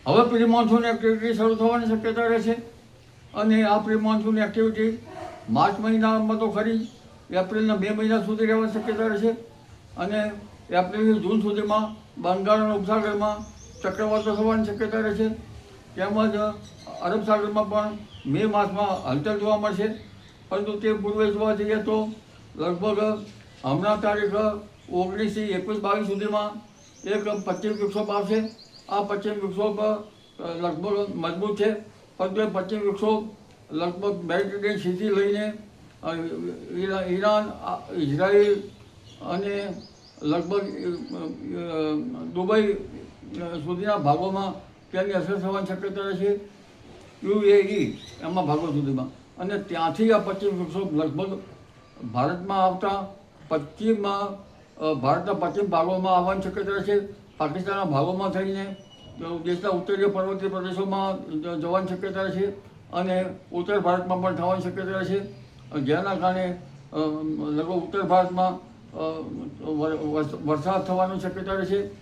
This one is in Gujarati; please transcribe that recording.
હવે પ્રી મોન્સૂન એક્ટિવિટી શરૂ થવાની શક્યતા રહેશે અને આ પ્રી મોન્સૂન એક્ટિવિટી માર્ચ મહિનામાં તો ખરી એપ્રિલના 2 મહિના સુધી રહેવાની શક્યતા રહેશે અને એપ્રિલથી જૂન સુધીમાં બંગાળના ઉપસાગરમાં ચક્રવાતો થવાની શક્યતા રહેશે. તેમજ અરબ સાગરમાં પણ મે માસમાં હલચલ જોવા મળશે. પરંતુ તે પૂર્વે જોવા જઈએ તો લગભગ હમણાં તારીખ 19 થી 21-22 સુધીમાં એક પશ્ચિમ વિક્ષોભ આવશે. આ પશ્ચિમ વિક્ષોભ લગભગ મજબૂત છે, પરંતુ એ પશ્ચિમ વિક્ષોભ લગભગ મેડિટેરિયન સીથી લઈને ઈરાન, ઇઝરાયલ અને લગભગ દુબઈ સુધીના ભાગોમાં તેની અસર થવાની શક્યતા રહેશે. UAE એમાં ભાગો સુધીમાં, અને ત્યાંથી આ પશ્ચિમ વિક્ષોભ લગભગ ભારતમાં આવતા ભારતના પશ્ચિમ ભાગોમાં આવવાની શક્યતા રહેશે. પાકિસ્તાનના ભાગોમાં થઈને દેશના ઉત્તરીય પર્વતીય પ્રદેશોમાં જવાની શક્યતા રહેશે અને ઉત્તર ભારતમાં પણ થવાની શક્યતા રહેશે. જેના કારણે લગભગ ઉત્તર ભારતમાં વરસાદ થવાની શક્યતા રહેશે.